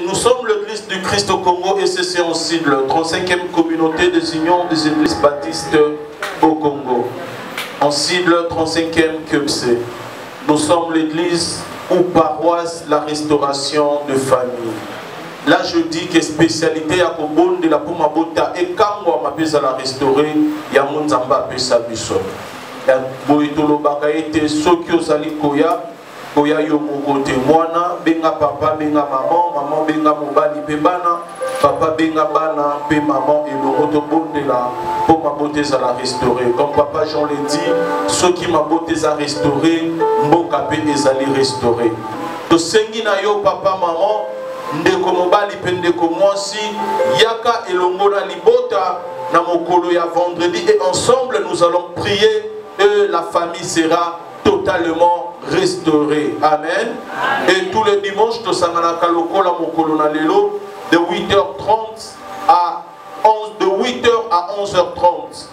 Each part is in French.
nous sommes l'église du Christ au Congo et c'est aussi la 35e communauté des unions des églises baptistes au Congo. En cible 35e QMC. Nous sommes l'église ou paroisse la restauration de famille. Là je dis que spécialité à Kobon de la Pomabota et Kangwa mapesa la restaurer ya Monzamba pesa biso. Ya boitolo bakaete sokyo sali koya koya yo mokote mwana benga papa benga maman maman benga mobali pe bana papa benga bana pe maman et le moto bondela pour ma beauté à la restaurer comme papa Jean l'a dit ceux qui ma beauté à restaurer mboka pe ezali restaurer to sengi na yo papa maman ndeko mobali pe ndeko mwasi yaka elongo na libota na mokolo ya vendredi et ensemble nous allons prier et la famille sera totalement restaurée. Amen. Et tous les dimanches, de 8h30 à 11h30.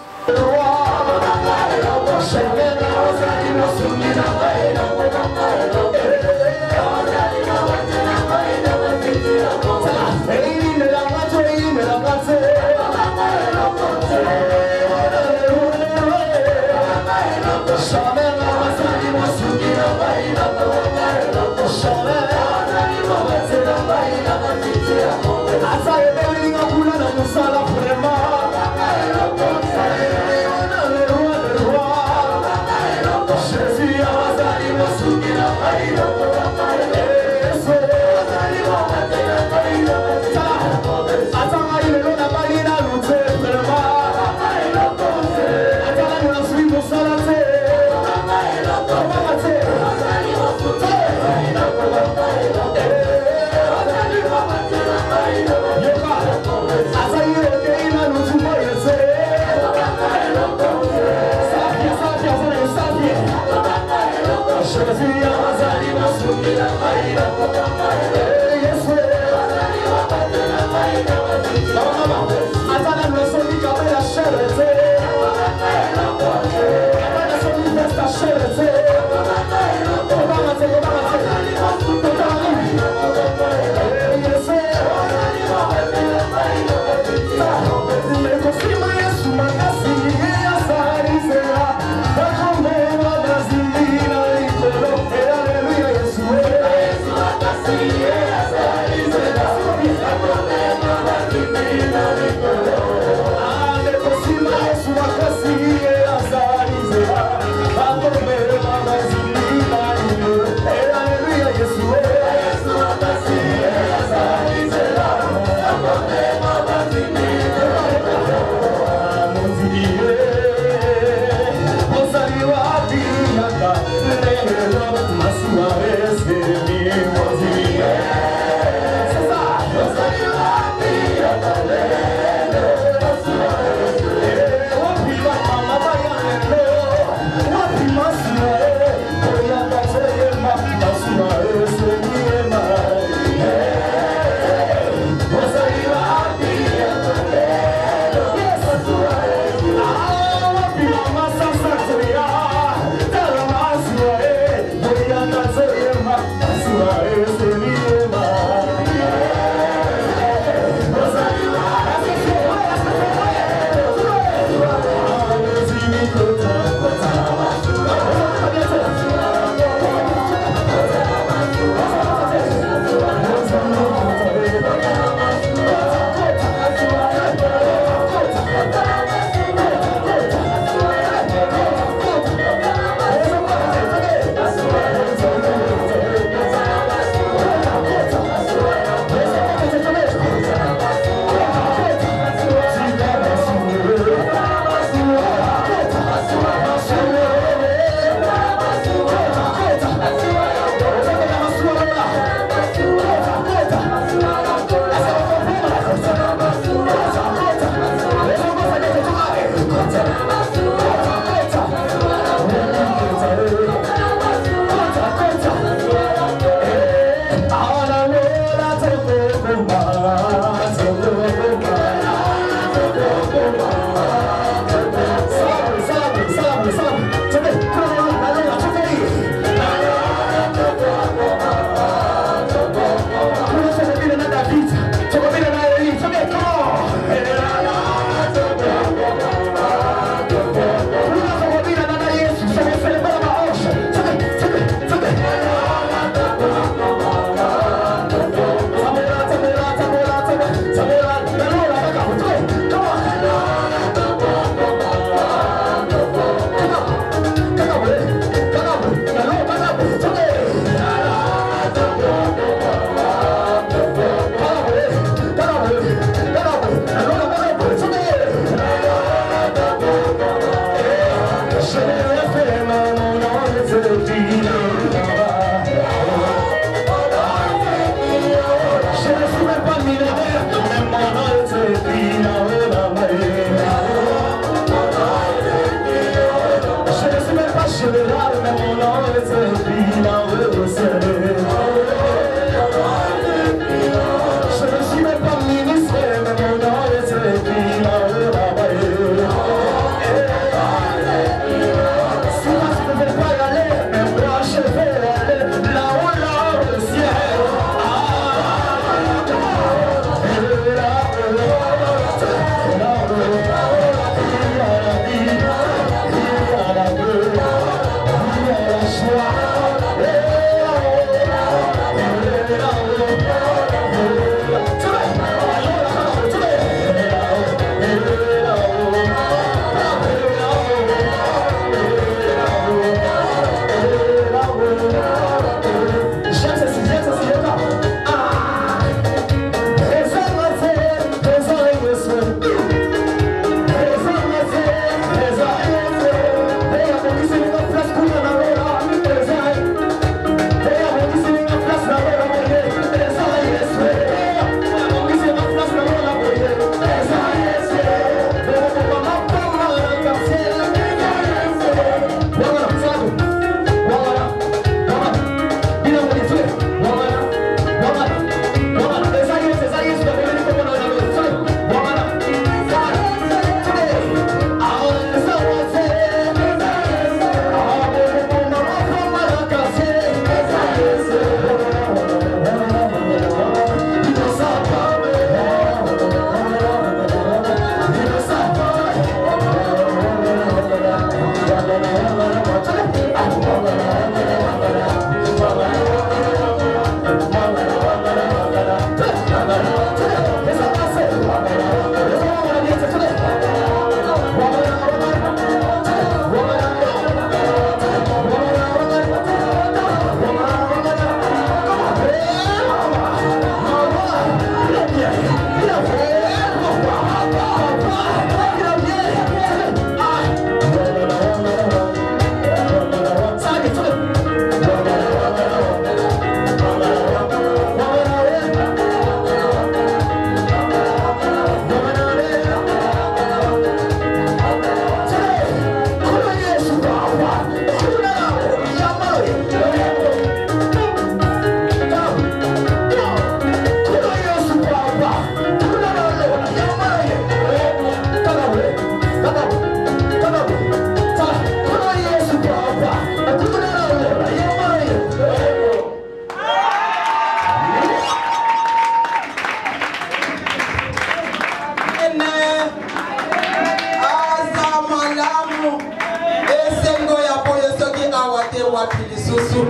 mosusu.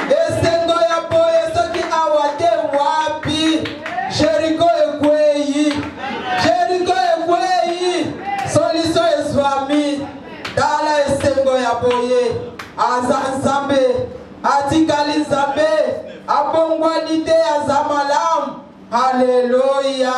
Esengo ya boye soki awate wapi. Jericho ekweyi. Jericho ekweyi. Solution eswami. Tala esengo ya boye. Aza nzambe. Atikali nzambe. Abongwanite aza malamu. Haleluya.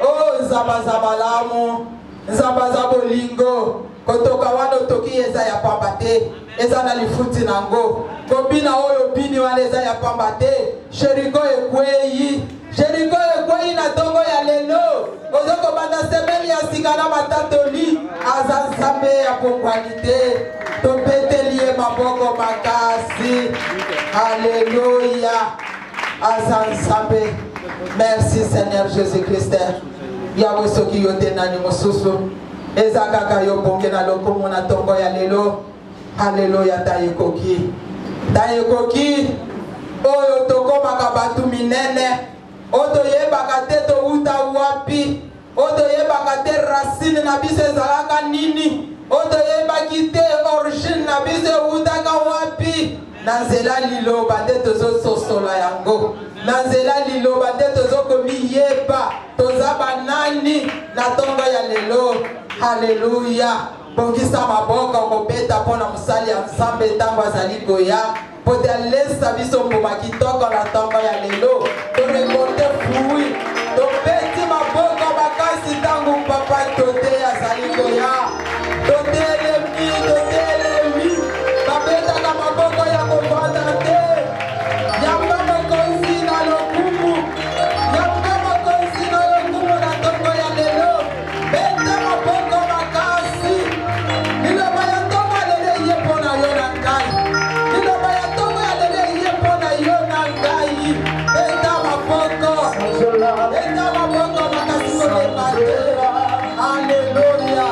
Oh nzamba za malamu. Nzamba za bolingo. Kotoka wana toki eza ya pamba te. Eza na lifuti nango. Kobina oyo bini wana eza ya pamba te. Jericho ekweyi. Jericho ekweyi na tongo ya lelo. Ozoko banda semeli ya sikana matatoli. Aza nzambe ya bongwanite. Topetelie maboko makasi. Alléluia. Aza nzambe. Merci Seigneur Jésus-Christ. Yahweh soki yote nani mosusu. Eza kaka yo bonge na lokomo na tongo ya lelo. Alléluia tayekoki. Tayekoki. Oyo tokomaka batu minene. Oto yebaka te to uta wapi. Oto yebaka te racine na biso ezalaka nini. Oto yebaki te origine na biso utaka wapi. Nanzela liloba nde tozo sosola yango. Nanzela liloba nde tozo komiyeba. Toza banani na tongo ya lelo. Haleluya. Bongisa maboko kobeta pona musali ya nzambe tango azali koya. Pote alesa biso mbuma kitoko na tongo ya lelo. Torekote fui. Topeti maboko makasi tango papa tote azali koya. Totelemi, totelemi. Babeta na maboko ya kovanda te. Yamba mokonzi na lokumu. Yamba mokonzi na lokumu na tongo ya lelo. Beta maboko makasi. Liloba ya tongo ya lelo iye pona yo na ngai. Liloba ya tongo ya lelo iye pona yo na ngai. Beta maboko. Beta maboko makasi koleba te. Alléluia.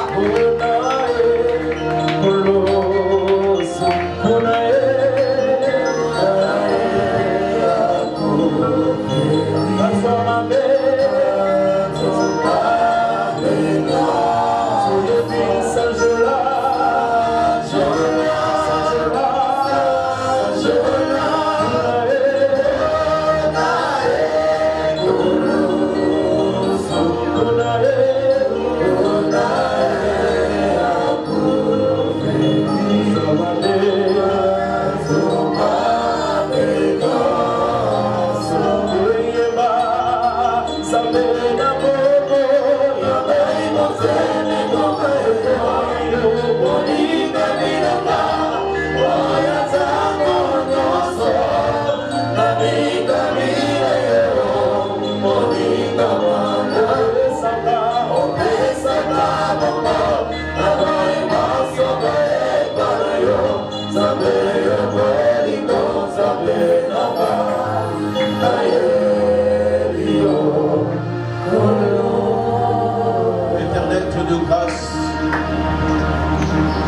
Éternel Dieu de grâce,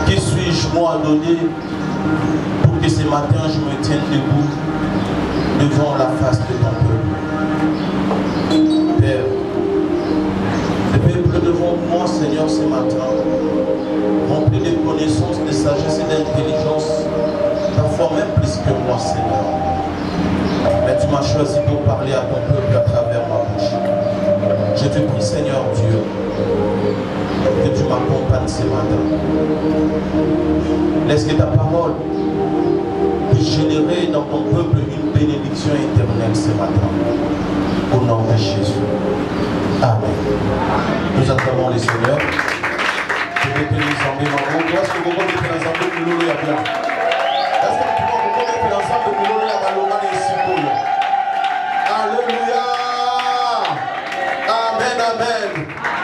qui suis-je moi à donner pour que ce matin je me tienne debout devant la face de ton peuple. Père, le peuple devant moi, Seigneur, ce matin, rempli de connaissances, de sagesse et d'intelligence, parfois même plus que moi, Seigneur. Mais tu m'as choisi pour parler à ton peuple à travers ma bouche. Je te prie, Seigneur Dieu, que tu m'accompagnes ce matin. Laisse que ta parole puisse générer dans ton peuple une bénédiction éternelle ce matin. Au nom de Jésus. Amen. Nous acclamons les Seigneurs. Je vais te les enlever dans vos doigts. Est-ce que vous pouvez mettre l'ensemble de Milolo Yabla? Est-ce que vous pouvez mettre l'ensemble de Milolo Yabla et Sikoyo? Alléluia. Amen, amen.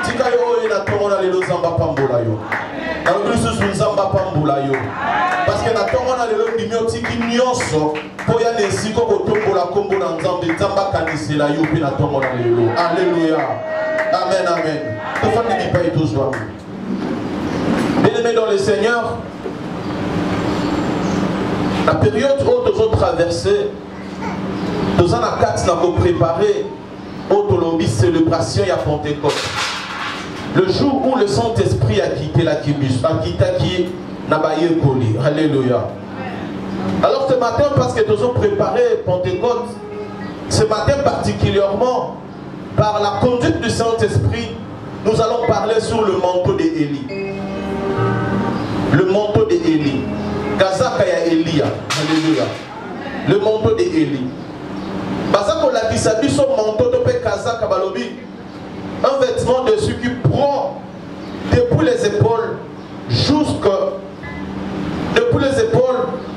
Tika yo ina tongo na lelo zamba pambola yo. Na lusu zamba pambola yo. Parce que na tongo na lelo dimio tiki nyonso po ya nesiko kotombola kombo na nzambe nzamba kanisela yo pe na tongo na lelo. Alléluia. Amen, amen. Tout le monde dit pas et tous joie. Bien-aimés dans le Seigneur, la période où nous avons traversé, nous avons préparé une célébration à Pentecôte. Le jour où le Saint-Esprit a quitté la Kibus, a quitté qui n'a pas eu. Alléluia. Alors ce matin, parce que nous avons préparé Pentecôte, ce matin particulièrement, par la conduite du Saint-Esprit, nous allons parler sur le manteau d'Élie. Le manteau d'Élie. Kazakaya Elia. Alléluia. Le manteau d'Élie. Bazako la bisabi son manteau de Kazaka Balobi. Un vêtement dessus qui prend depuis les épaules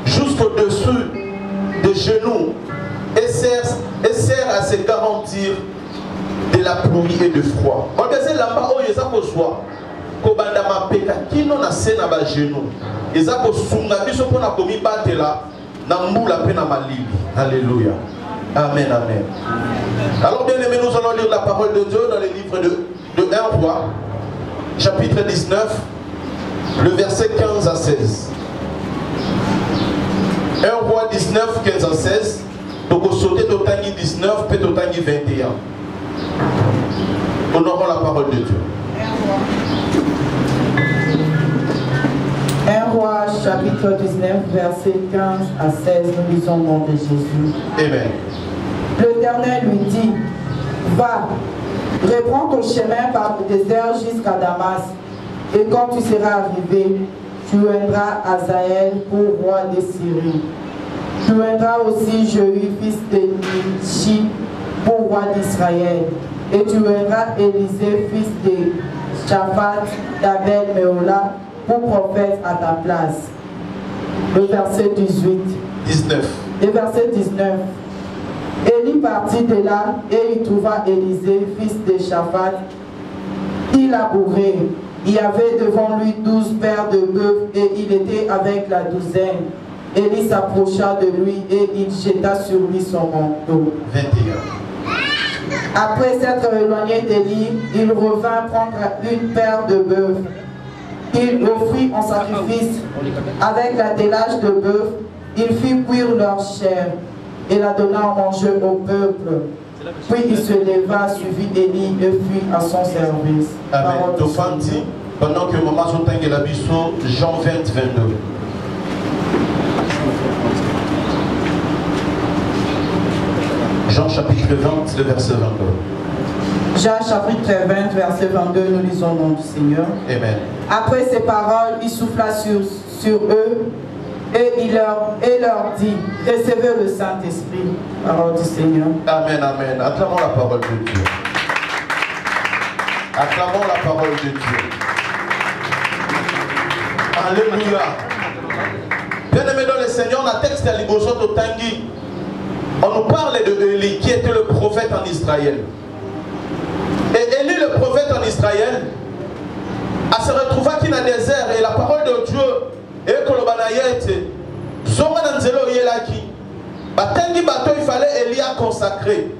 jusqu'au-dessus des genoux et sert à se garantir de la pluie et du froid. On disait là-bas, oh, il y a quoi soit. Kobanda mapeka kino na sena ba genou. Ezako sunga biso pona komi batela na mbula pe na malili. Alléluia. Amen, amen. Alors bien aimés, nous allons lire la parole de Dieu dans le livre de 1 Roi, chapitre 19, le verset 15 à 16. 1 Roi 19, 15 à 16. Donc au sauté d'Otangi 19, puis d'Otangi 21. Honorons la parole de Dieu. 1 Roi chapitre 19 verset 15 à 16, nous lisons le nom de Jésus. Amen. L'Éternel lui dit, va, reprends ton chemin par le désert jusqu'à Damas, et quand tu seras arrivé, tu viendras à Hazaël pour roi de Syrie. Tu viendras aussi Jéhu, fils de Nimshi, pour roi d'Israël, et tu viendras Élisée, fils de Shaphat, d'Abel Méola, pour prophète à ta place. Le verset 19. Le verset 19. Élie partit de là et il trouva Élisée, fils de Shaphat. Il labourait. Il y avait devant lui 12 paires de bœufs et il était avec la douzaine. Élie s'approcha de lui et il jeta sur lui son manteau. 21. Après s'être éloigné d'Élie, il revint prendre une paire de bœufs. Il offrit en sacrifice avec l'attelage de bœuf. Il fit cuire leur chair et la donna à manger au peuple. Puis il se leva, suivit Élie et fut à son service. Amen. Tofanti, pendant que maman Zotangue la biso, Jean 20, 22. Jean chapitre 20, le verset 22. Jean chapitre 20, verset 22, nous lisons le nom du Seigneur. Amen. Après ces paroles, il souffla sur eux et leur dit, recevez le Saint-Esprit. Parole du Seigneur. Amen, amen. Acclamons la parole de Dieu. Acclamons la parole de Dieu. Alléluia. Bien-aimés dans le Seigneur, la texte à Liboso Totangi, on nous parle de Élie, qui était le prophète en Israël. Et Élie, le prophète en Israël, se retrouva qui dans le désert et la parole de Dieu et que le banayete zonga nanzelo yelaki batangi bato il fallait Élie à consacrer.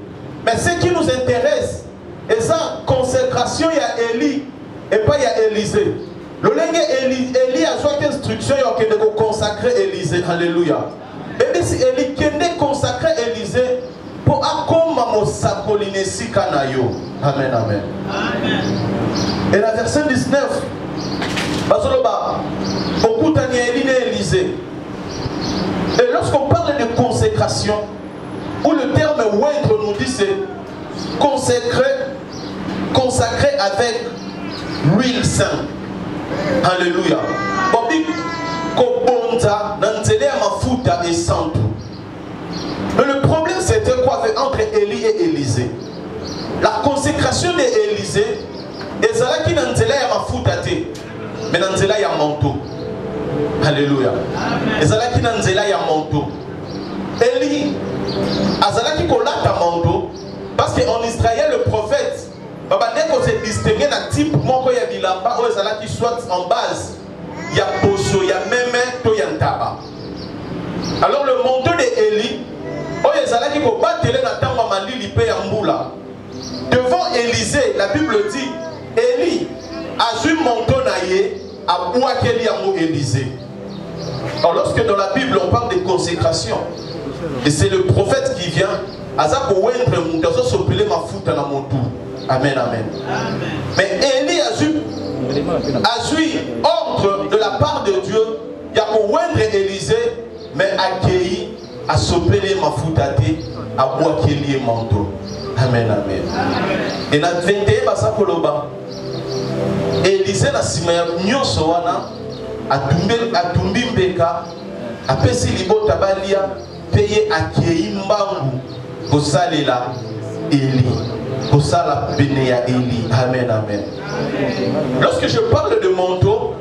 Mais ce qui nous intéresse est sa consécration il y a Élie et pas il y a Élisée. Le lingue Élie a soit instruction il y a de consacrer Élisée. Alléluia. Et si Élie qui est consacré Élisée pour akoma mosakolinesi kanayo. Amen, amen. Amen. Et la verset 19, et lorsqu'on parle de consécration, où le terme oindre nous dit c'est consacré avec l'huile sainte. Alléluia. Mais le problème c'était quoi entre Élie et Élisée? La consécration d'Élisée, ezalaki na nzela ya mafuta te, mais na nzela ya manteau. Alléluia. Ezalaki na nzela ya manteau. Élie azalaki kolata manteau parce qu'en Israël le prophète babandeko se distinguer na type moko ya bilamba o ezalaki soit en base ya poso ya meme to ya ntaba. Alors le manteau de Élie o ezalaki ko batele na tamba malili pe ya mbula. Devant Élisée, la Bible dit Élie a eu manteau naïe à Bouakeli à Élisée. Alors lorsque dans la Bible on parle de consécration, et c'est le prophète qui vient, Azako wendre mundazo sopele ma futa na montou. Amen, amen. Mais Élie a eu ordre de la part de Dieu, il y a pour wendre Élisée mais accueilli à sopper ma foutate à boire qu'il manteau. Amen, amen. Et na 21 basa koloba. Élisée na simaya nyonso wana atumbi mbeka apesi libota balia paye accueilli mbangu kosalela Élie. Kosala bene ya Élie. Amen, amen. Lorsque je parle de manteau,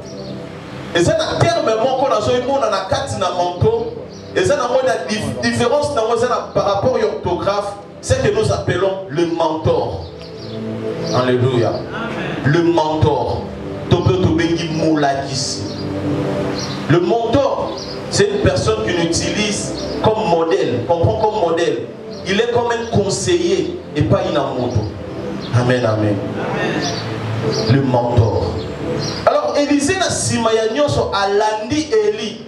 et c'est un terme qu'on a joué dans la carte na manteau, et c'est une différence par rapport à l'orthographe, c'est que nous appelons le mentor. Alléluia. Le mentor. Le mentor, c'est une personne qui l'utilise comme modèle, comprend comme modèle. Il est comme un conseiller et pas une moto. Amen, amen. Le mentor. Alors, Élisée n'a simaya nyonso alandi Élie.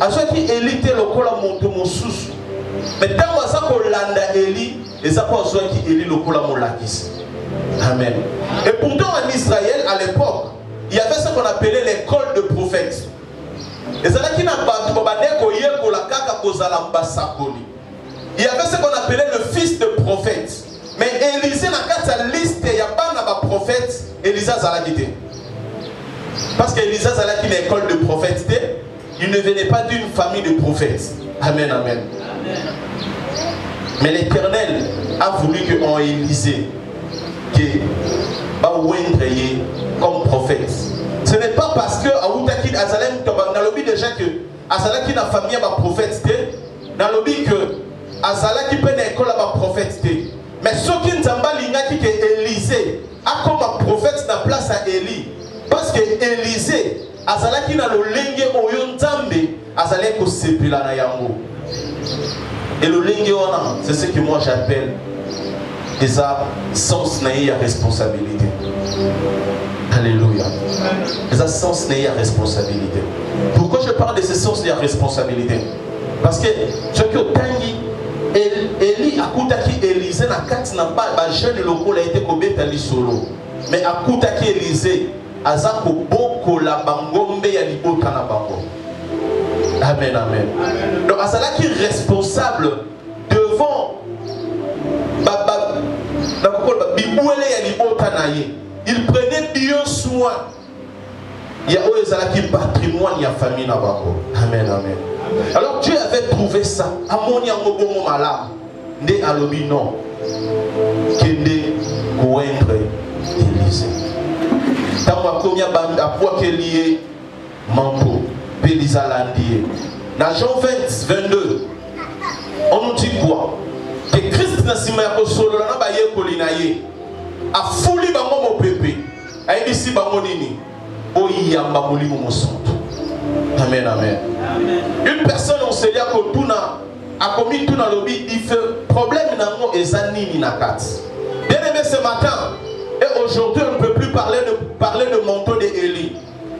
A ce qui Élie était le kola monto mosusu. Mais tant que ça kolanda Élie, et ça pas soit qui Élie le kola molakis. Amen. Et pourtant en Israël à l'époque, il y avait ce qu'on appelait l'école de prophètes. Et ça là qui n'a pas tout babadeko yeko la kaka kozala mbasakoli. Il y avait ce qu'on appelait le fils de prophète. Mais Élisée n'a qu'à sa liste, il n'y a pas de prophète, Élisée Zalakité. Parce qu'Élisée Zalaki, une école de prophète, il ne venait pas d'une famille de prophètes. Amen, amen. Mais l'Éternel a voulu qu'on Élisée, qui comme prophète. Ce n'est pas parce que Aoutaki Azalem, dans le but déjà que Azalaki n'a famille de prophète, dans le but que Azalaki peut école à prophète. Mais ce qui nous a dit que Élisée a comme un prophète dans place à Élie. Parce que Élisée, Azalaki n'a le lingue au Yontambe, Azalaki au Sepila na Yango. Et le lingue, c'est ce que moi j'appelle déjà sens naïe à responsabilité. Alléluia. Déjà sens naïe à responsabilité. Pourquoi je parle de ce sens naïe à responsabilité? Parce que ce que Tangi, Élie a coûté Élisée n'a pas jeune locaux a été kobetali solo. Mais a coûté Élisée azako boko la bangombe ya libota na bango. Amen, amen. Donc Azala qui est responsable devant il prenait bien soin. Il y a qui patrimoine, il y a famille na bango. Amen, amen. Alors Dieu avait trouvé ça. Amoni angobomo malam. Nde alobi non. Kende koendre Élisée. Tango akomia banda poa ke lié manteau. Pélisa landié. Dans Jean 20, 22, on nous dit quoi? Que Christ n'a si mal que solo na ba ye kolina ye. A fouli bango mo pepe. A edisi bango nini. O yamba molimo mo santo. Amen, amen. Une personne on se dit que tuna a commis tout dans le but, il fait problème nango ezanini na kat. Bien aimé ce matin et aujourd'hui on ne peut plus parler de manteau d'Élie.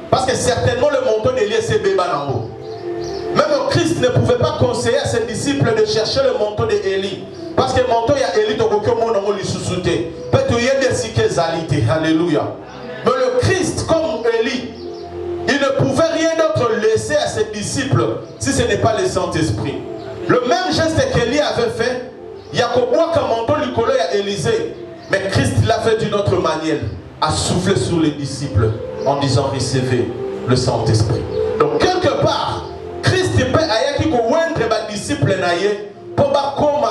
Parce que certainement le manteau d'Élie c'est béba nango. Même Christ ne pouvait pas conseiller à ses disciples de chercher le manteau d'Élie. Parce que le manteau il y a Élie donc aucun monde n'a lui sous-souté. Peut-être y a des sikésalités. Alléluia. Mais le Christ comme Élie, il ne pouvait rien d'autre laisser à ses disciples si ce n'est pas le Saint-Esprit. Le même geste qu'Élie avait fait, il y a qu'au bois qu'un manteau lui collait à Élisée. Mais Christ l'a fait d'une autre manière, a soufflé sur les disciples en disant recevez le Saint-Esprit. Donc quelque part, Christ peut aya qui couvre les disciples naïe pour pas comme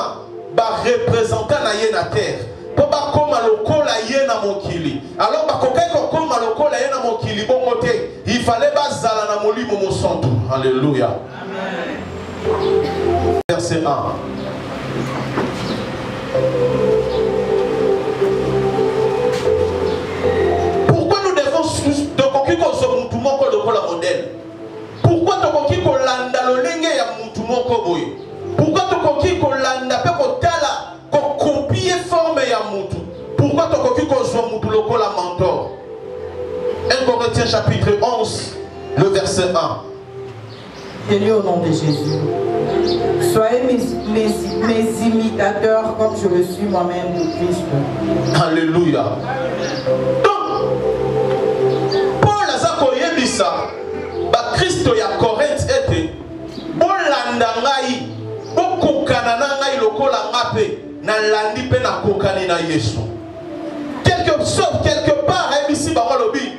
représentant naïe na terre. Pour pas comme le col aïe na mokili. Alors bah coquet comme le col aïe na mokili bon côté, il fallait pas zala na moli momo santo. Alléluia. Verset 1. Pourquoi nous devons tokoki ko so mutu moko lokola modèle? Pourquoi tokoki ko landa lolenge ya mutu moko boye? Pourquoi tokoki ko landa pe ko tala ko copier forme ya mutu? Pourquoi tokoki ko so mutu lokola mentor? 1 Corinthiens chapitre 11 le verset 1. Béni au nom de Jésus. Soyez mes imitateurs comme je le suis moi-même de Christ. Alléluia. Donc, Paul a ça Christ ya Corinthe était bon landa ngai bokokana na ngai lokola ngape na landi pe na kokani na Yesu quelque part ebisi bango lobi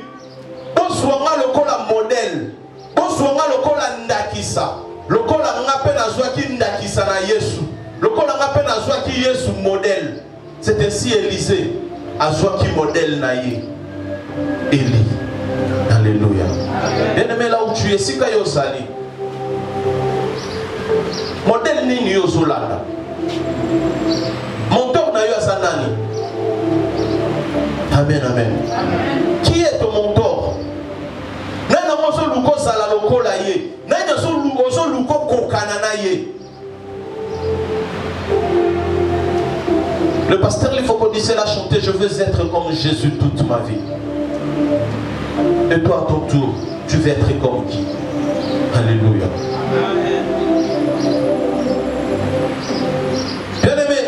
boswanga lokola modèle boswanga lokola ndakisa lokola ngape na zwaki ndakisa na Yesu lokola ngape na zwaki Yesu modèle. C'est ainsi Élisée a zwaki modèle na ye Élie. Alléluia. Bien-aimé, là où tu es, si kayo sali modèle nini yo zolanda mentor na yo asanani. Amen, amen. Qui est ton mentor? Nana mozo luko sala lokola ye nana zo luko kokana na ye. Le pasteur il faut qu'on dise la chanter, je veux être comme Jésus toute ma vie. Et toi à ton tour, tu veux être comme qui? Alléluia. Bien-aimé,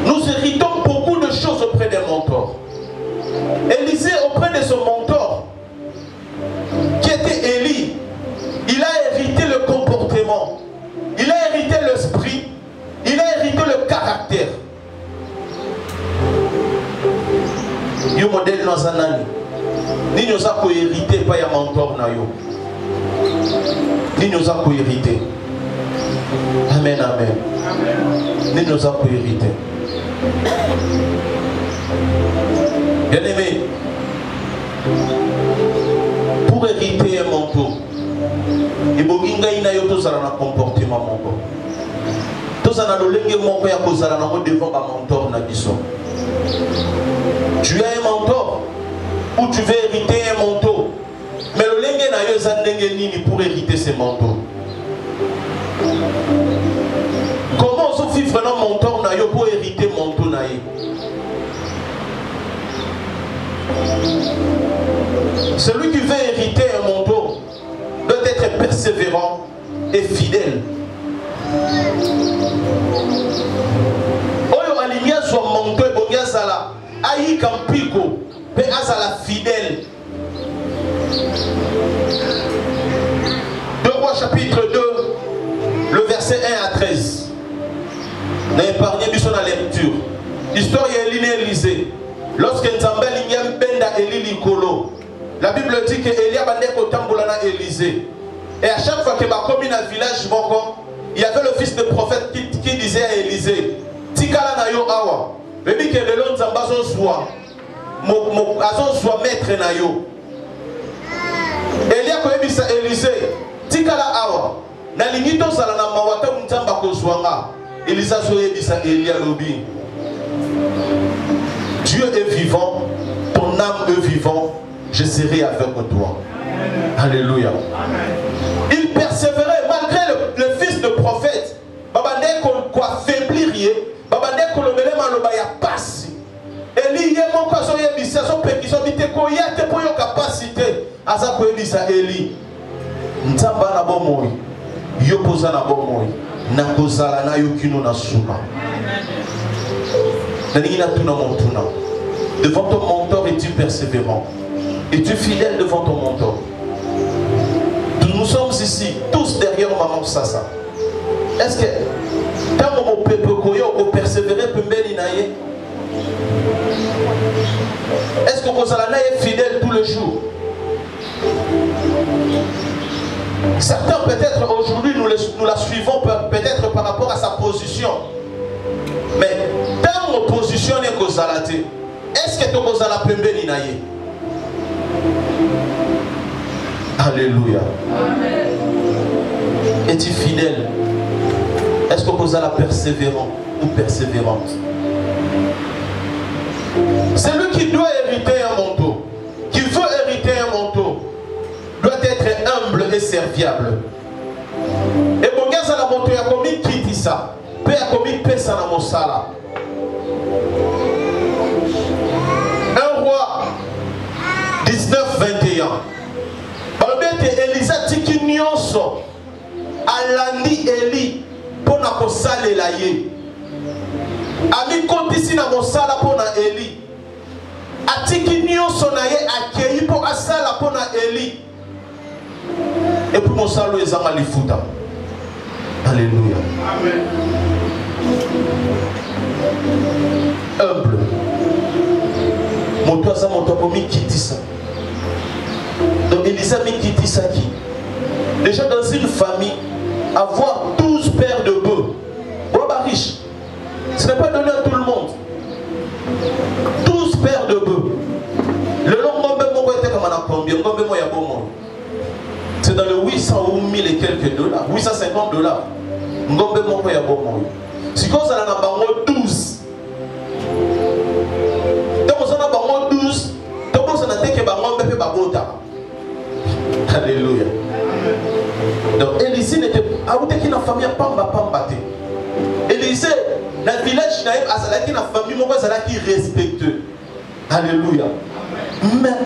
nous héritons beaucoup de choses auprès des mentors. Élisée auprès de son mentor, qui était Élie, il a hérité le comportement, il a hérité l'esprit, il a hérité le caractère. Yo modèle dans un année. Ni nous a hérité pas ya mentor na yo. Ni nous a hérité. Amen, amen. Ni nous a hérité. Bien aimé, pour hériter un manteau, il faut un comportement manteau. Tous en alolenge moko ya kozala na devant ba mentor na biso. Tu as un mentor ou tu veux hériter un manteau. Mais le lenge na yo zandenge nini pour hériter ces manteaux. Comment on se vivre dans mentor na yo pour hériter manteau na yo? Celui qui veut hériter un manteau doit être persévérant et fidèle. Oyo alimia soit manteau et bongia sala ayi kampiko pe azala fidèle. 2 Rois chapitre 2 le verset 1 à 13. N'a épargné biso na lecture. L'histoire ya Élie et Élisée. Lorsque Nzambe lingam benda Élie likolo, la Bible dit que Élie a bandé kotambola na Élisée. Et à chaque fois que ma commune à village moko, il y avait le fils de prophète qui disait à Élisée, Tikala na yo awa, bebi ke lelo Nzambe azozwa, azozwa maître na yo. Élie a koyebisa Élisée, Tikala awa, na lingito sala na mawata Nzambe akozwanga. Élisée azoyebisa Élie alobi, Dieu est vivant, ton âme est vivant, je serai avec toi. Alléluia. Il persévérait malgré le fils de prophète. Babande quoi faiblir, babande ko le mele maloba ya passe. Eli yemo ko so yebisa so pekiso bite ko yate po yo capacité aza ko yebisa Eli. Nzamba na bomoyi, yo poza na bomoyi, na kozala na yo kino na suka. Devant ton mentor, es-tu persévérant? Es-tu fidèle devant ton mentor? Nous sommes ici, tous derrière Maman Sassa. Est-ce que quand on peut persévérer, est-ce qu'on est fidèle tous les jours? Certains peut-être aujourd'hui nous la suivons peut-être par rapport à sa position. Mais dans nos positions, est-ce que tu as la pembeni naye? Alléluia. Es-tu fidèle? Est-ce que tu as la persévérant ou persévérante? Celui qui doit hériter un manteau, qui veut hériter un manteau, doit être humble et serviable. Et mon gars, ça la manteau, il y a commis qui dit ça. Peu a commis pesa na mosala. 1 Roi 19-21. Balobete Elisa tiki nyonso alandi Eli pona kosalela ye. Ami kotisi na mosala pona Eli. Atiki nyonso na ye akei po asala pona Eli. Et puis mosalo ezanga lifuta. Alléluia. Amen. Humble. Mon toit, ça, mon toit, pour m'y quitter ça. Donc, Élisa m'y quitter ça qui? Déjà, dans une famille, avoir 12 paires de bœufs, riche, ce n'est pas donné à tout le monde. 12 paires de bœufs. Le long était comme un combien? C'est dans le 800 ou 1000 et quelques dollars. 850 dollars. Si vous avez 12, donc vous avez 12, donc vous avez Alléluia. Donc Élisée n'était pas une famille pamba. Élisée, dans le village, il y a une famille respectueuse. Alléluia. Mais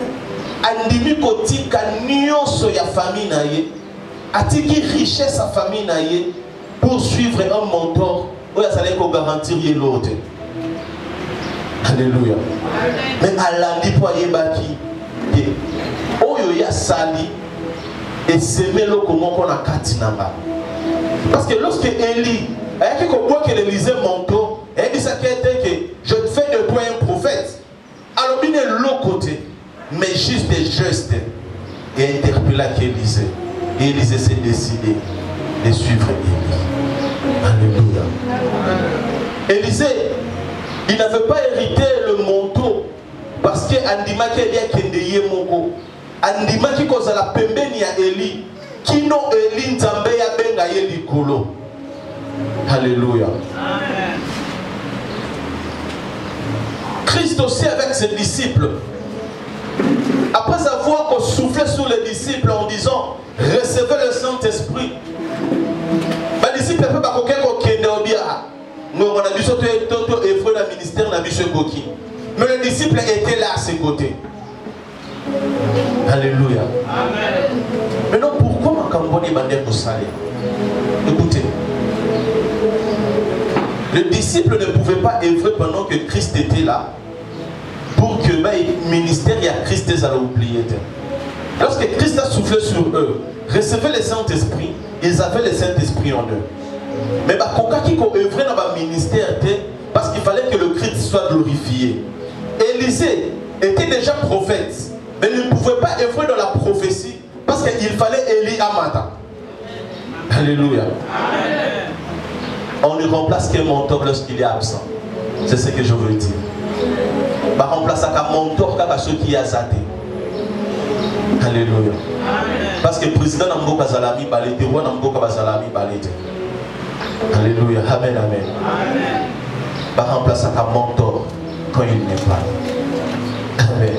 andimi kotika nyonso ya famille na ye atiki richesse sa famille na ye pour suivre un mentor où ya sala ko garantir ye l'autre. Alléluia. Mais alandi po yebaki ye oyo ya sali et semer le comment qu'on a katinamba. Parce que lorsque Élie a dit que l'Élysée mentor, elle dit ça qui était que je fais de toi un prophète. Alors il est de l'autre côté. Mais juste des gestes et interpella qu'Élisée. Et Élisée s'est décidé de suivre Élie. Alléluia. Élisée, il n'avait pas hérité le manteau parce que Andima qui est kendeye moko. Andima qui cause la pembeni ya Élie. Qui non Élie nzambe ya benga ye likolo. Alléluia. Christ aussi avec ses disciples. Après avoir soufflé sur les disciples en disant recevez le Saint-Esprit, les disciples ne peuvent pas mais les disciples étaient là à ses côtés. Alléluia. Amen. Maintenant, pourquoi Makamboni Bandé Moussale? Écoutez, le disciple ne pouvait pas œuvrer pendant que Christ était là. Pour que le ministère et Christ les a oubliés. Lorsque Christ a soufflé sur eux, recevaient le Saint-Esprit, ils avaient le Saint-Esprit en eux. Mais quand ils ont œuvré dans le ministère, parce qu'il fallait que le Christ soit glorifié. Élisée était déjà prophète, mais il ne pouvait pas œuvrer dans la prophétie parce qu'il fallait Élie Amata. Alléluia. Amen. On ne remplace qu'un mentor lorsqu'il est absent. C'est ce que je veux dire. On remplace un mentor à ceux qui a zaté. Alléluia. Parce que le président Namboka Zalami balete, roi Namboka Bazalami balete. Alléluia. Amen, amen. On remplace un mentor quand il n'est pas. Amen.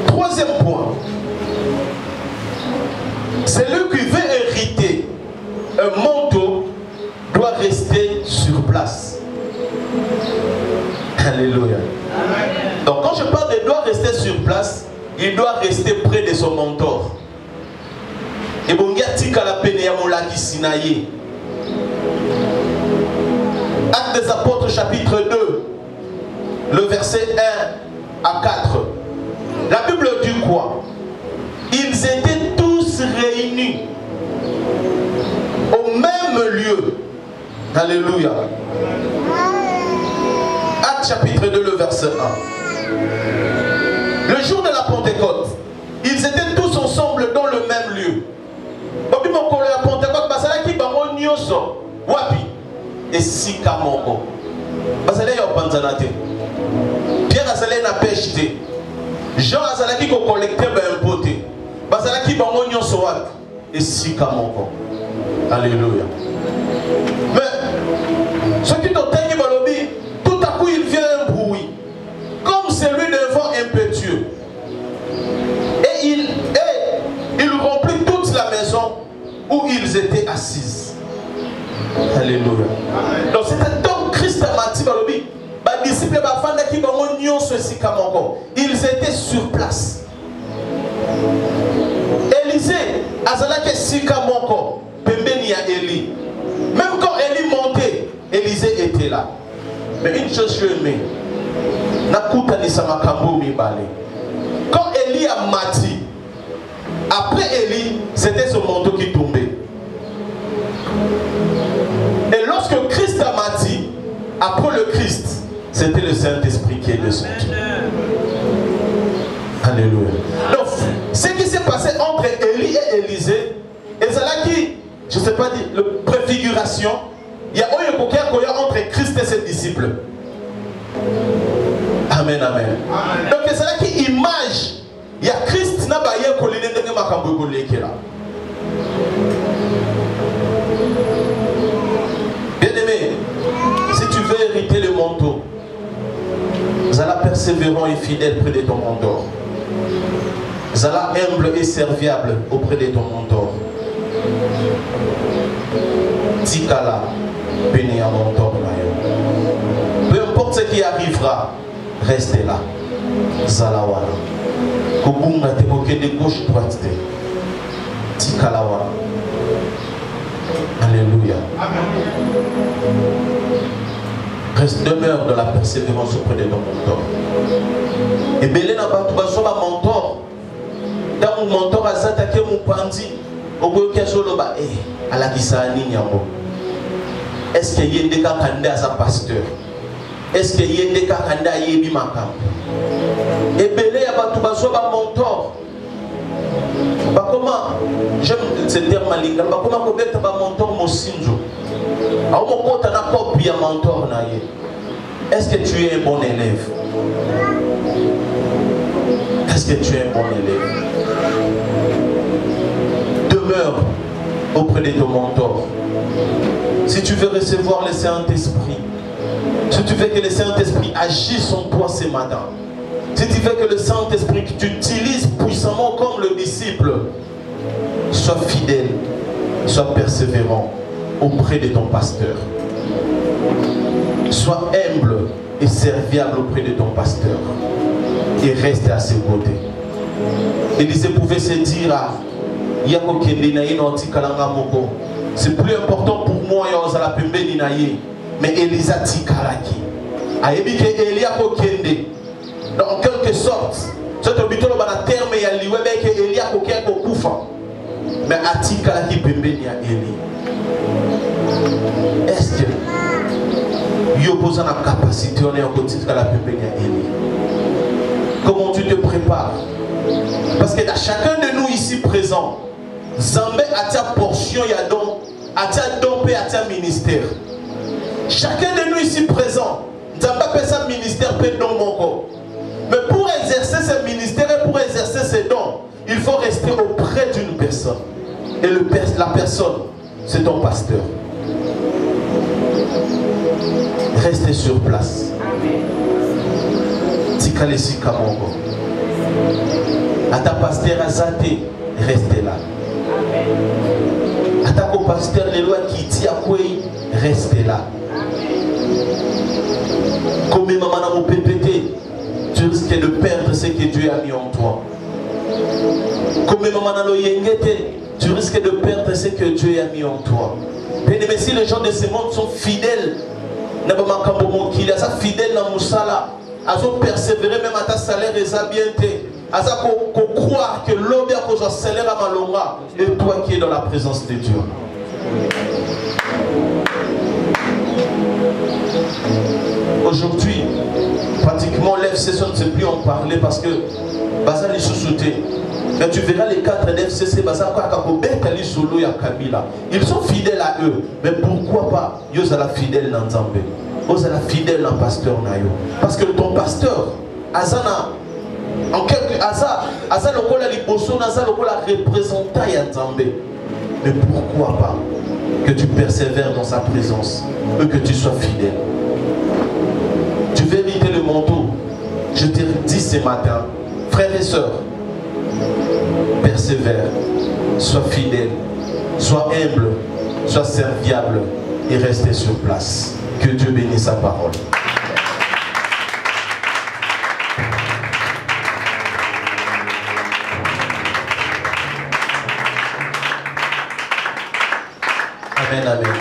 Troisième point. Celui qui veut hériter un manteau doit rester sur place. Alléluia. Donc quand je parle de doit rester sur place, il doit rester près de son mentor. Et bon, tika la peine ya molaki Sinaï. Actes des Apôtres chapitre 2, le verset 1 à 4. La Bible dit quoi? Ils étaient tous réunis au même lieu. Alléluia. Actes chapitre 2, le verset 1. Le jour de la Pentecôte, ils étaient tous ensemble dans le même lieu. Et Sikamoko. Pierre Azalé n'a pêché. Jean Azalaki ko collecté un poté. Bazalaki bango nyonso wapi. Et Sikamoko. Alléluia. Mais ce qui t'obtient balobi, tout à coup il vient un bruit, comme celui d'un vent impétueux. Et il remplit toute la maison où ils étaient assis. Alléluia. Donc c'était donc Christ a mati balobi. Les disciples ils étaient sur place. Élisée Azalaki Sikamoko pembeni ya Élie. Même quand Élie montait, Élisée était là. Mais une chose je mets, quand Élie a mati, après Élie, c'était son manteau qui tombait. Et lorsque Christ a menti, après le Christ, c'était le Saint-Esprit qui est descendu. Alléluia. Donc, ce qui s'est passé entre Élie et Élisée, et c'est là qui, je ne sais pas dire, la préfiguration, il y a entre Christ et ses disciples. Amen, amen. Donc, c'est là qui image, il y a Christ n'a pas eu colliné de Makambo là. Bien-aimé, si tu veux hériter le manteau, Zala persévérant et fidèle près de ton mentor. Zala humble et serviable auprès de ton mentor. Tikala, béni à mentor. Peu importe ce qui arrivera, restez là. Zala wala. Kobunga te koke de gauche droite te. Tikala wala. Alléluia. Reste, demeure de la persévérance auprès de ton mentor. Et belé n'a pas tout bas sur ma mentor. Dans mon mentor a s'attaqué mon pandi. Au bout de quelque ba à la kisani nyamo. Est-ce qu'il y a des cas candidats à sa pasteur? Est-ce qu'il y a des cas candidats à yebi makam? Et belé a pas tout bas sur ma mentor. Bah comment, j'aime ce terme malinga, bah comment qu'on bête ma mentor mon sinjo. Alors mon compte n'a pas bien mentor naïe. Est-ce que tu es un bon élève? Est-ce que tu es un bon élève? Demeure auprès de ton mentor. Si tu veux recevoir le Saint-Esprit, si tu veux que le Saint-Esprit agisse en toi ce matin, si tu veux que le Saint-Esprit que tu utilises puissamment comme le disciple, sois fidèle, sois persévérant auprès de ton pasteur. Sois humble et serviable auprès de ton pasteur. Et reste à ses côtés. Élisée pouvait se dire à c'est plus important pour moi mais Élisa Tikaraki. En quelque sorte, c'est un biton dans terme et à l'oué que Elia Koké Kokufa. Mais Atikaraki Pembeni à Eli. Est-ce que il oppose la capacité on est en côté de la Pembeni à Eli? Comment tu te prépares? Parce que dans chacun de nous ici présents, Zambé a ta portion, il y a donc, a ta don et a ta ministère. Chacun de nous ici présents, Zambé a sa ministère peut dans mon corps. Mais pour exercer ce ministère et pour exercer ces dons, il faut rester auprès d'une personne. Et la personne, c'est ton pasteur. Restez sur place. Tikalesi Kamongo. À ta pasteur Azate, restez là. À ta co-pasteur Leloa Kiti Akwei, restez là. Comme maman n'a pas PPT, tu risques de perdre ce que Dieu a mis en toi. Comme maman n'a pas yengete, tu risques de perdre ce que Dieu a mis en toi. Mais si les gens de ce monde sont fidèles, n'a pas manqué pour qu'il a ça fidèle dans Moussala, à persévérer même à ta salaire et sa bienté. À ça qu'on croit que l'homme a qu'on salaire à Malonga et toi qui es dans la présence de Dieu. Aujourd'hui, pratiquement l'FCC ne sait plus en parler parce que Baza les sous-soutés. Mais tu verras les quatre d'FCC, ils sont fidèles à eux. Mais pourquoi pas ils sont fidèles dans Nzambé? Ils sont fidèles dans le pasteur Nayo. Parce que ton pasteur, Azana, en quelque Aza lokola liboso, Aza lokola représentant ya Nzambé. Mais pourquoi pas que tu persévères dans sa présence et que tu sois fidèle? Tu veux hériter le manteau. Je te dis ce matin, frères et sœurs, persévère, sois fidèle, sois humble, sois serviable et restez sur place. Que Dieu bénisse sa parole. Amen, amen.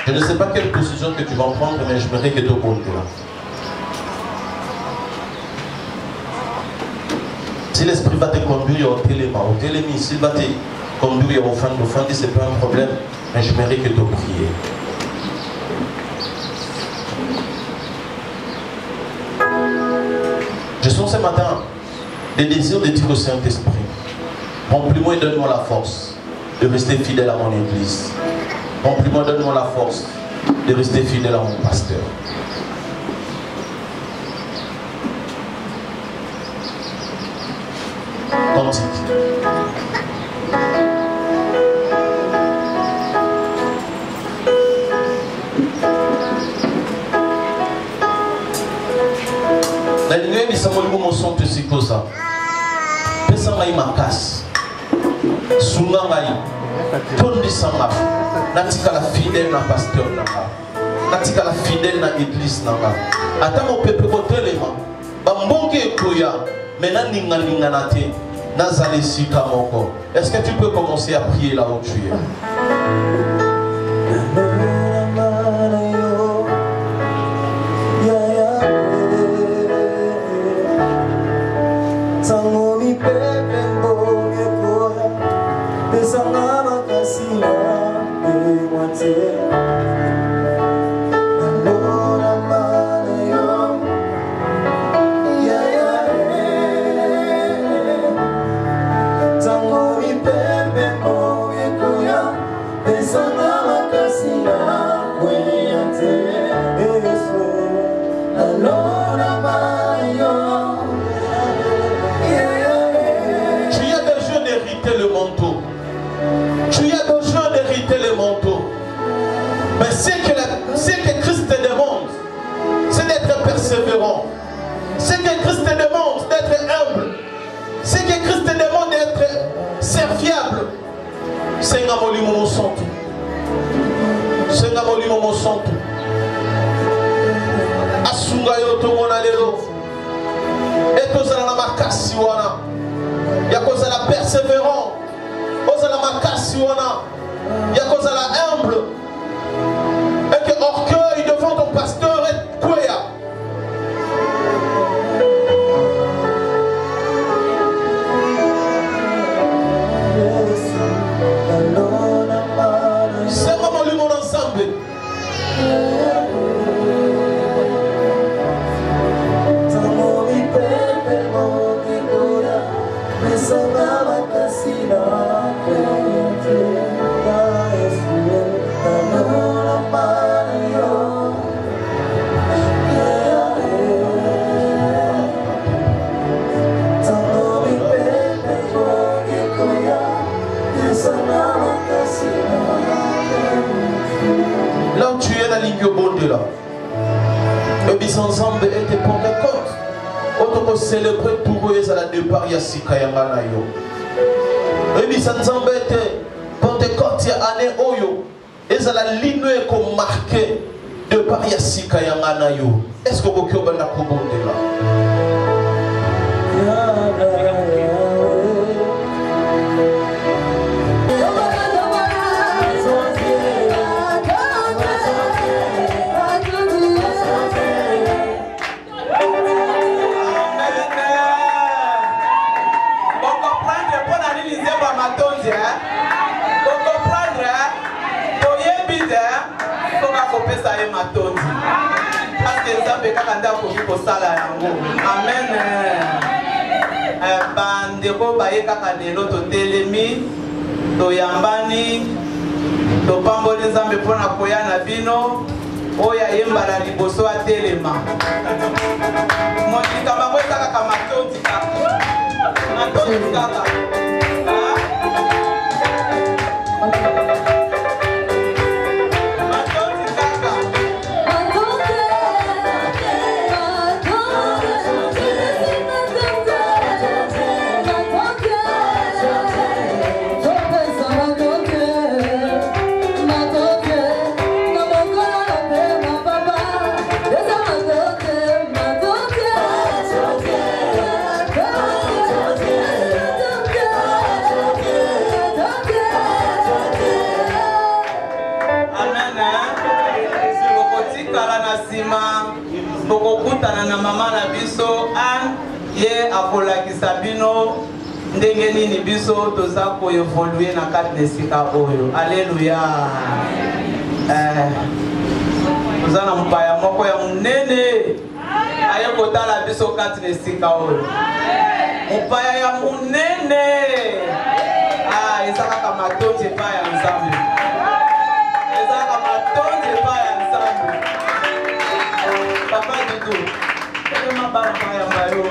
Je ne sais pas quelle position que tu vas prendre, mais je voudrais que tu comptes là. Si l'esprit va te conduire au télémi, s'il va te conduire au fond, ce n'est pas un problème, mais je mérite que tu pries. Je sens ce matin des désirs de dire au Saint-Esprit, remplis-moi et donne-moi la force de rester fidèle à mon église. Remplis-moi et donne-moi la force de rester fidèle à mon pasteur. Cantique. La ligne est mise à mon son de Sikosa. Pesanga imakas. Sungangai. Tondi sanga. Natika la fidèle na pasteur nanga. Natika la fidèle na église nanga. Atamo pepe kotelema. Bambonge koya. Maintenant ninga ninga nate. Nazale sika moko. Est-ce que tu peux commencer à prier là où tu es? Ce que Christ te demande d'être humble, ce que Christ te demande d'être serviable, c'est un molimo mon sang. C'est un molimo mon sang. Asunga yo to mona lelo. Et to zala na makasi wana. Ya ko zala persévérant. O zala makasi wana. Ya ko zala humble. Et que orgueil devant ton pasteur est quoi? Là où tu es la ligne au bon de là, le bis ensemble était Pentecôte. On peut célébrer pour eux à la départ Yassika Yangana yo. Le bis ensemble était Pentecôte ya année Oyo. Et à la ligne qu'on marqué de par Yassika Yangana yo. Est-ce que vous pouvez vous dire bon de là? Parce que ça fait qu'à amen. Bandeko baye kaka lelo to telemi to yambani to pamboli nzambe pona koya na bino oya yemba la liboso a telema monika bango kaka matoti kaka na mama na biso an ye akolakisa bino ndenge nini biso toza ko évoluer na kati na sika oyo. Alléluia. Toza na mpaya moko ya munene aye kotala biso kati na esika oyo mopaya ya monene ezalaka matondi epai ya Nzambe ezalaka matondi epai ya Nzambe papa Dudu telema bana mayamba yo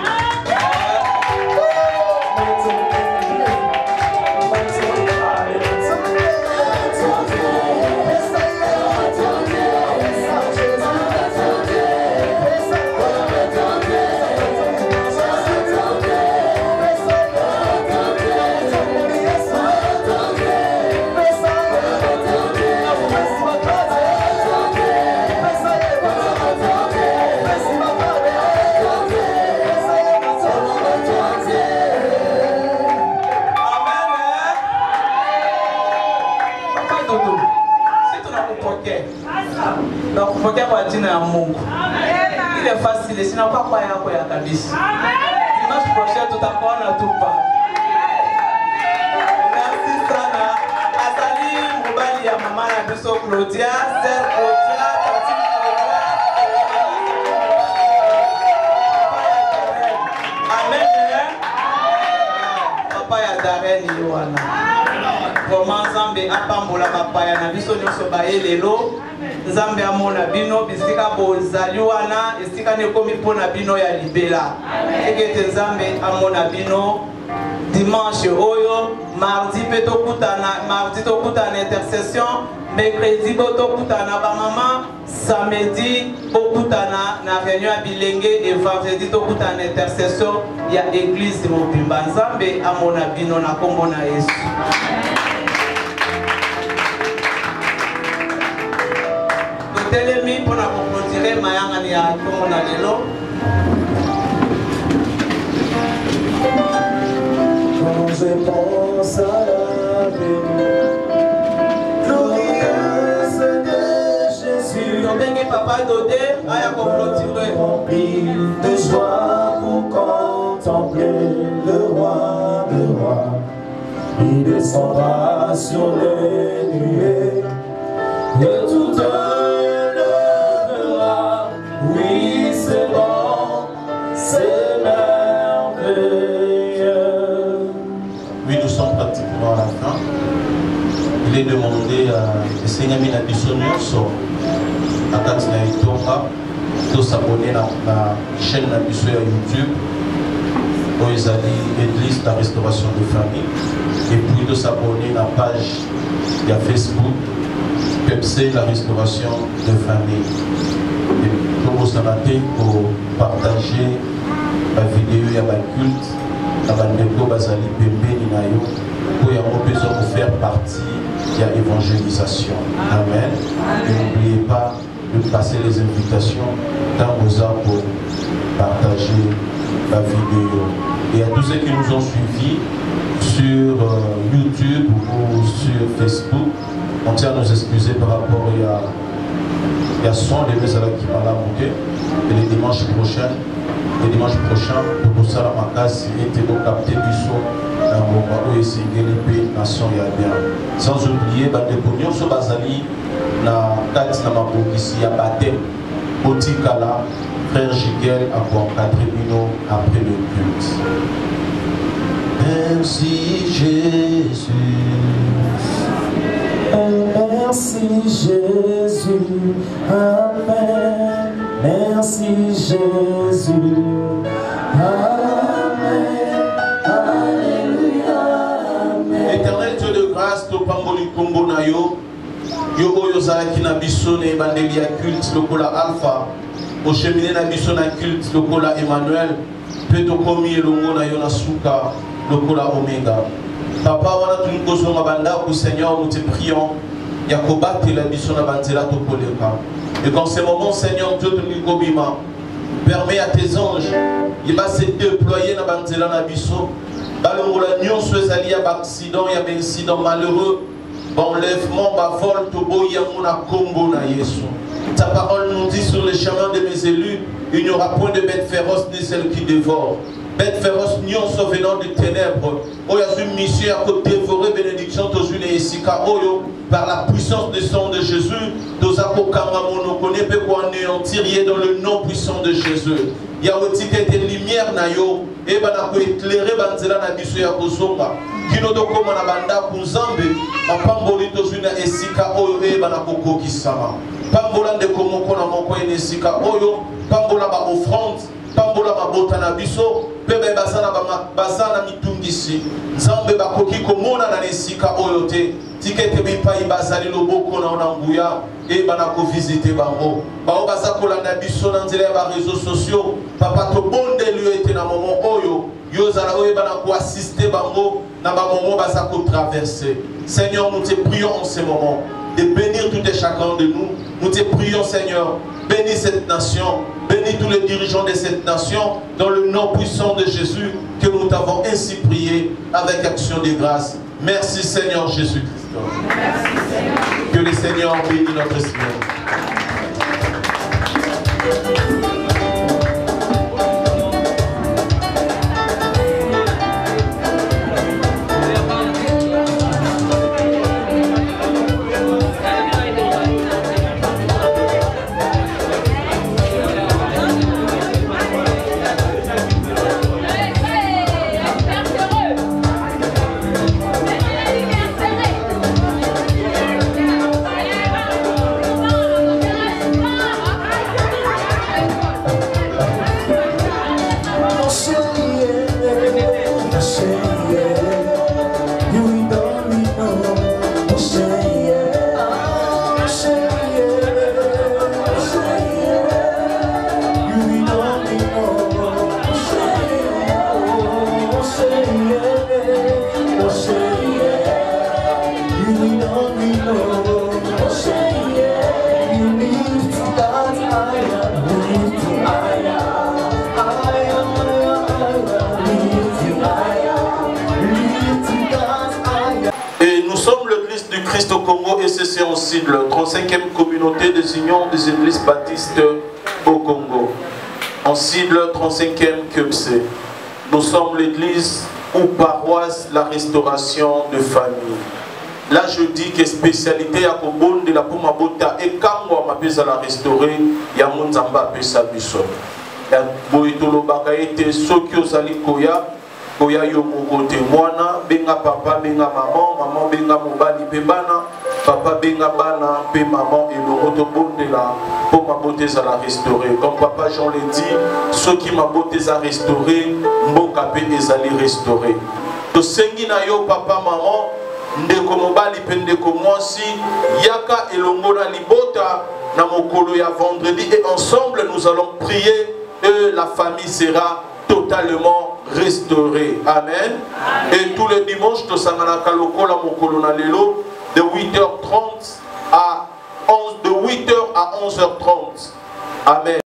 Nakupokea kwa jina ya Mungu. Ile fasile sina kwa yako ya kabisa. Dimanche prochain tutakuona tu pa. Merci sana. Asali mobali ya mama na biso Claudia, Sir Claudia, Tati Claudia. Amen. Papa ya Darren Yohana. Comment Nzambe apambola bapaya na biso nyonso baye lelo. Nzambe amona bino bisika bozali wana esika nekomi mpona bino ya libela ekete Nzambe amona bino dimanche oyo mardi pe tokutana intercession mercredi tokutana ba mama samedi tokutana na réunion ya bilenge et vendredi tokutana intercession ya église mobimba. Nzambe amona bino na kombo na Yesu. Telemi pour la conclure mayangani ya tomo na lelo. Quand je pense à l'avenir glorieuse de Jésus, Tobenge papa Dodé aya conclure rempli de joie pour contempler le roi des rois. Il descendra sur les nuées et tout oui, c'est bon, c'est merveilleux. Oui, nous sommes pratiquement à la fin. Il est demandé à Seigneur Minabissonioso, à Katina Itonga, de s'abonner à la chaîne Nabisso YouTube, où ils allaient Église de la Restauration de Famille, et puis de s'abonner à la page de Facebook, PEPC, la Restauration de Famille. Pour partager la vidéo et la culte, la bandeko bazali pembeni na yo pour y avoir besoin de faire partie de l'évangélisation. Amen. Et n'oubliez pas de passer les invitations dans vos arbres pour partager la vidéo. Et à tous ceux qui nous ont suivis sur YouTube ou sur Facebook, on tient à nous excuser par rapport à il y a son de Bezala qui m'a monté et le dimanche prochain, pour ça la macasse était donc capté du son dans mon bateau et c'est l'épée nation y a bien. Sans oublier, de Pognon, ce Bazali, na 4 na mabokisi ya baptême, Otikala, frère Jigel, à quoi 4 minutes après le culte. Merci Jésus. Merci Jésus, Amen. Merci Jésus, Amen. Alléluia, Amen. Éternel Dieu de grâce, to pamboli kombo na yo, yo oyo zalaki na biso na ebandeli ya culte lokola Alpha, ochemine na biso na culte lokola Emmanuel, pe tokomi elongo na yo na suka lokola Omega. Papa, wana tulikozonga bandako Seigneur, nous te prions. Yakobate la mission na banzela topoleka. Et dans ces moments, Seigneur Dieu de Mikobima, permets à tes anges, il va se déployer na banzela na biso. Balongola nyon swezali ya accident, ya incident malheureux, enlèvement, vol, tobo yamuna kombo na Yesu. Ta parole nous dit sur les chemins de mes élus, il n'y aura point de bête féroce ni celle qui dévore. Bête féroce, nyon so venant des ténèbres. Oh, il y a une mission à dévorer bénédiction aux unes et sika oyo par la puissance du sang de Jésus. Nous avons anéantir dans le nom puissant de Jésus. ya otike te lumière na yo e bana ko éclairer banzela na biso ya kozonga kino to koma na banda ku Nzambe mapamboli to zuna esika oyo e bana ko kokisama pambola ndeko moko na moko ene esika oyo pambola ba offrande pambola mabota na biso pebe bazana mitungisi Nzambe bakoki komona na esika oyo te tikete bipai bazali loboko na onanguya e bana ko visiter bango bao baza kolanda biso na nzela ya ba réseaux sociaux papa to bonde lieu ete na moment oyo yozala oyo bana ko assister bango na ba moment baza ko traverser. Seigneur, nous te prions en ce moment de bénir tout et chacun de nous. Nous te prions, Seigneur, bénis cette nation, bénis tous les dirigeants de cette nation, dans le nom puissant de Jésus, que nous t'avons ainsi prié avec action de grâce. Merci, Seigneur Jésus-Christ. Que le Seigneur bénisse notre Seigneur. Christ au Congo et c'est aussi la 35e communauté des unions des églises baptistes au Congo. En cible 35e QPC. Nous sommes l'église ou paroisse la restauration de famille. Là je dis que spécialité à Kobon de la Pomabota et quand on m'appelle à la restaurer, il y a mon zamba pesa biso. Boitolo bakaete sokyo salikoya. Koya yo mokote mwana benga papa benga maman maman benga mobali pe bana papa benga bana pe maman et le rotobo de la pour ma beauté à la restaurer comme papa Jean l'a dit ceux qui ma beauté à restaurer mboka pe ezali restaurer to sengi na yo papa maman ndeko mobali pe ndeko mwasi yaka elongo na libota na mokolo ya vendredi et ensemble nous allons prier et la famille sera totalement restauré. Amen. Et tous les dimanches, de 8h30 à 11h30. Amen.